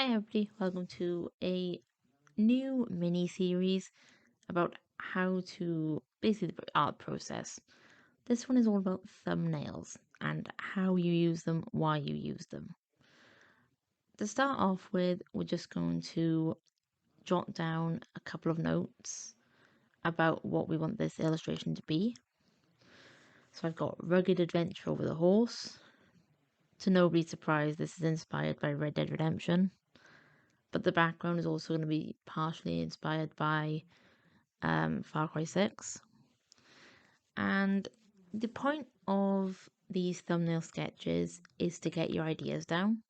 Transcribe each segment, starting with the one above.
Hi everybody, welcome to a new mini series about how to basically the art process. This one is all about thumbnails and how you use them, why you use them. To start off with, we're just going to jot down a couple of notes about what we want this illustration to be. So I've got Rugged Adventure over the Horse. To nobody's surprise, this is inspired by Red Dead Redemption. But the background is also going to be partially inspired by Far Cry 6. And the point of these thumbnail sketches is to get your ideas down.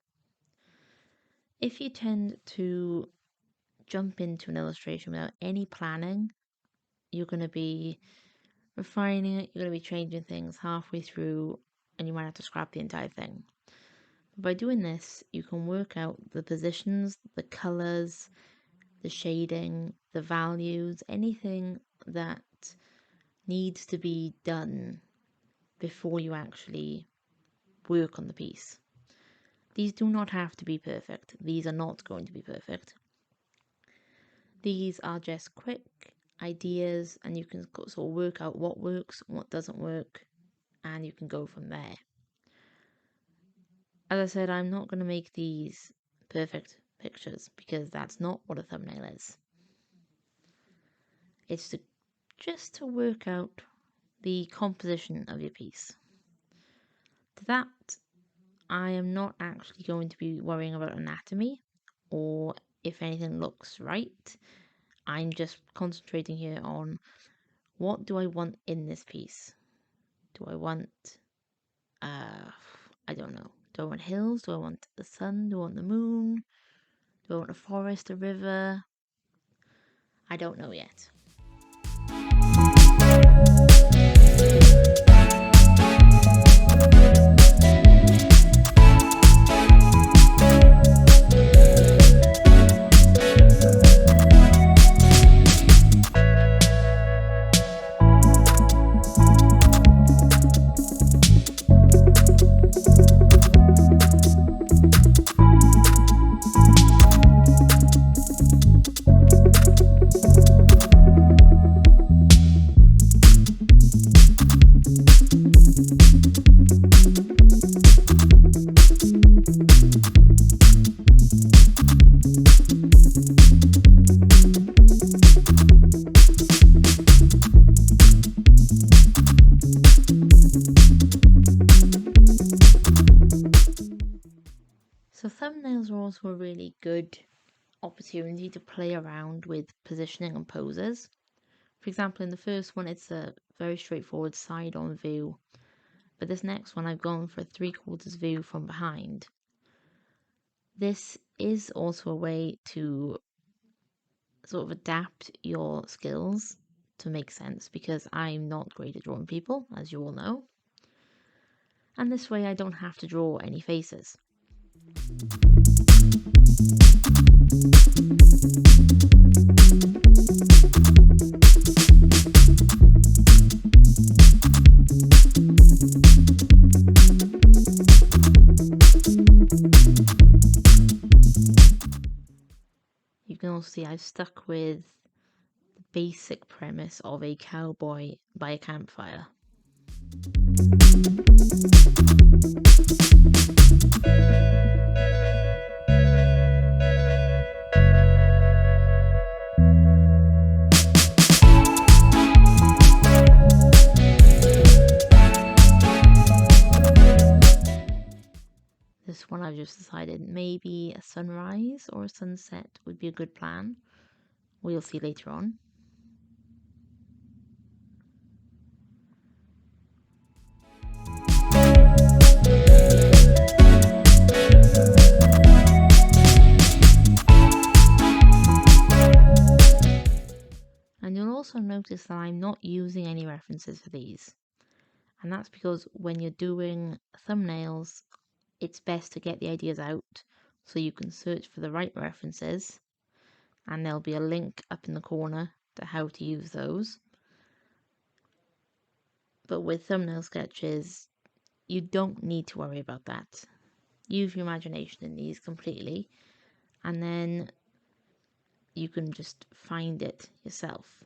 If you tend to jump into an illustration without any planning, you're going to be refining it, you're going to be changing things halfway through, and you might have to scrap the entire thing. But by doing this, you can work out the positions, the colors, the shading, the values, anything that needs to be done before you actually work on the piece. These do not have to be perfect. These are not going to be perfect. These are just quick ideas, and you can sort of work out what works, what doesn't work, and you can go from there. As I said, I'm not going to make these perfect pictures because that's not what a thumbnail is. It's just to work out the composition of your piece. To that, I am not actually going to be worrying about anatomy or if anything looks right. I'm just concentrating here on what do I want in this piece. Do I want, I don't know. Do I want hills? Do I want the sun? Do I want the moon? Do I want a forest, a river? I don't know yet. So thumbnails are also a really good opportunity to play around with positioning and poses. For example, in the first one, it's a very straightforward side-on view, but this next one, I've gone for a 3/4 view from behind. This is also a way to sort of adapt your skills to make sense because I'm not great at drawing people, as you all know. And this way, I don't have to draw any faces. You can also see I've stuck with the basic premise of a cowboy by a campfire. This one I've just decided maybe a sunrise or a sunset would be a good plan. We'll see later on. And you'll also notice that I'm not using any references for these. And that's because when you're doing thumbnails, it's best to get the ideas out so you can search for the right references, and there'll be a link up in the corner to how to use those. But with thumbnail sketches, you don't need to worry about that. Use your imagination in these completely, and then you can just find it yourself.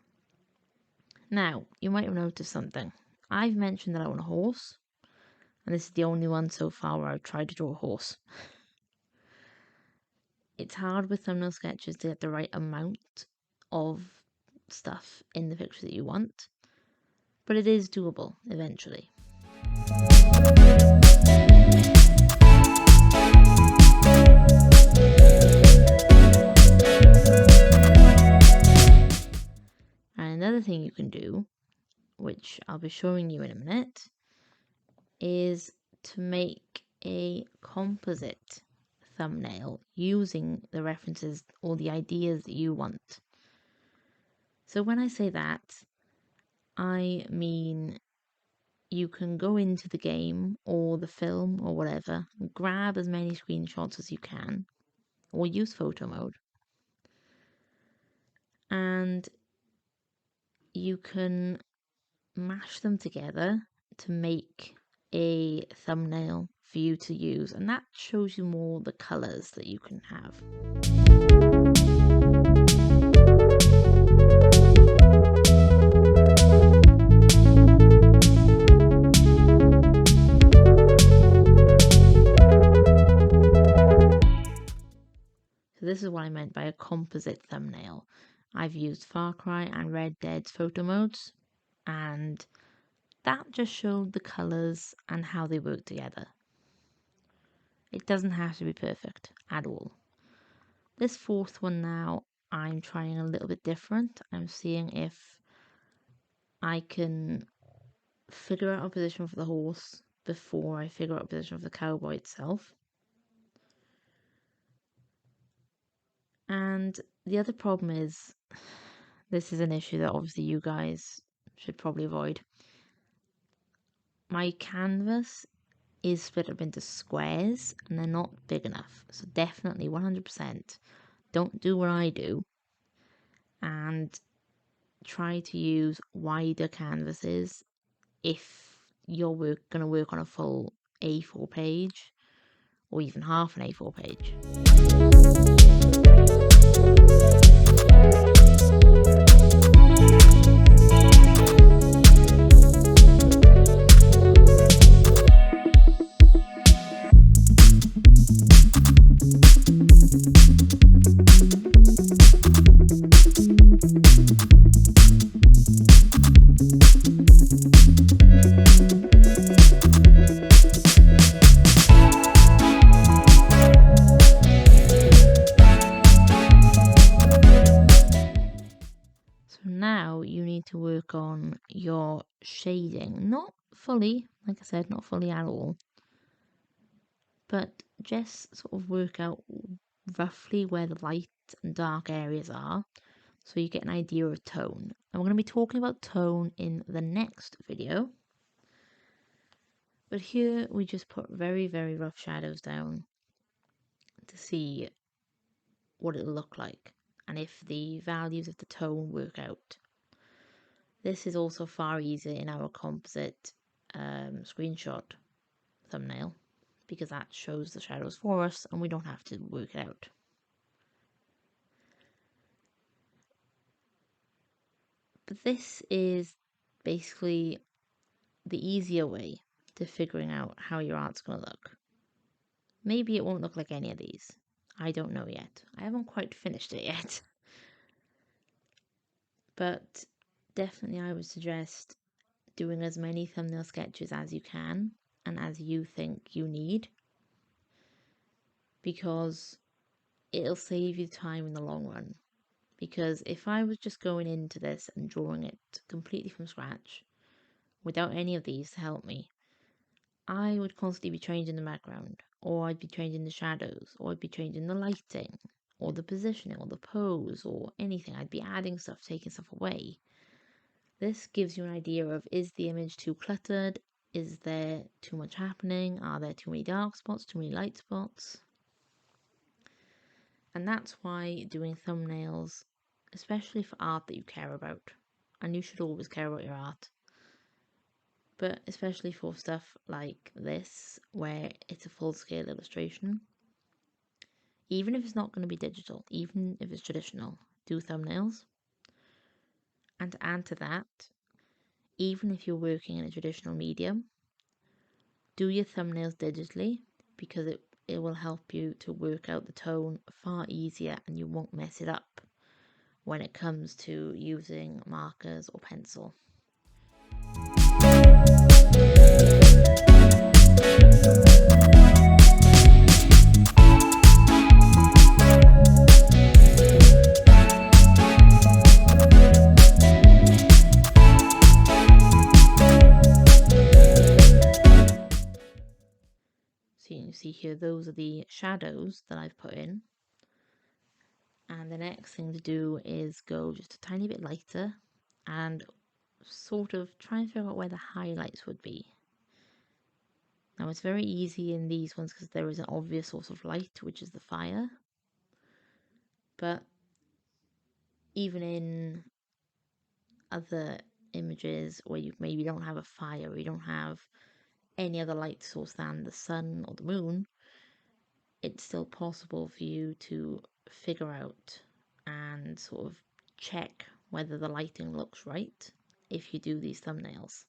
Now, you might have noticed something. I've mentioned that I want a horse, and this is the only one so far where I've tried to draw a horse. It's hard with thumbnail sketches to get the right amount of stuff in the picture that you want, but it is doable eventually. And another thing you can do, which I'll be showing you in a minute, is to make a composite thumbnail using the references or the ideas that you want. So when I say that, I mean you can go into the game or the film or whatever, grab as many screenshots as you can, or use photo mode, and you can mash them together to make a thumbnail for you to use, and that shows you more the colors that you can have. So this is what I meant by a composite thumbnail. I've used Far Cry and Red Dead's photo modes, and that just showed the colors and how they work together. It doesn't have to be perfect at all. This fourth one now, I'm trying a little bit different. I'm seeing if I can figure out a position for the horse before I figure out a position for the cowboy itself. And the other problem is, this is an issue that obviously you guys should probably avoid. My canvas is split up into squares and they're not big enough. So definitely 100% don't do what I do and try to use wider canvases if you're going to work on a full A4 page or even half an A4 page. Now you need to work on your shading. Not fully, like I said, not fully at all. But just sort of work out roughly where the light and dark areas are so you get an idea of tone. And we're going to be talking about tone in the next video. But here we just put very, very rough shadows down to see what it'll look like and if the values of the tone work out. This is also far easier in our composite screenshot thumbnail because that shows the shadows for us and we don't have to work it out. But this is basically the easier way to figuring out how your art's going to look. Maybe it won't look like any of these. I don't know yet. I haven't quite finished it yet. But definitely I would suggest doing as many thumbnail sketches as you can and as you think you need, because it'll save you time in the long run. Because if I was just going into this and drawing it completely from scratch without any of these to help me, I would constantly be changing the background, or I'd be changing the shadows, or I'd be changing the lighting, or the positioning, or the pose, or anything. I'd be adding stuff, taking stuff away. This gives you an idea of, is the image too cluttered? Is there too much happening? Are there too many dark spots, too many light spots? And that's why doing thumbnails, especially for art that you care about, and you should always care about your art, but especially for stuff like this, where it's a full-scale illustration, even if it's not going to be digital, even if it's traditional, do thumbnails. And to add to that, even if you're working in a traditional medium, do your thumbnails digitally because it will help you to work out the tone far easier and you won't mess it up when it comes to using markers or pencil. So you see here, those are the shadows that I've put in. And the next thing to do is go just a tiny bit lighter and sort of try and figure out where the highlights would be. Now it's very easy in these ones because there is an obvious source of light, which is the fire. But even in other images where you maybe don't have a fire, or you don't have any other light source than the sun or the moon, it's still possible for you to figure out and sort of check whether the lighting looks right if you do these thumbnails.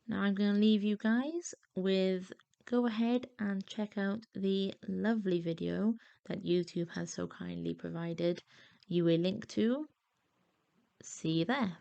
Now I'm going to leave you guys with go ahead and check out the lovely video that YouTube has so kindly provided you a link to. See you there.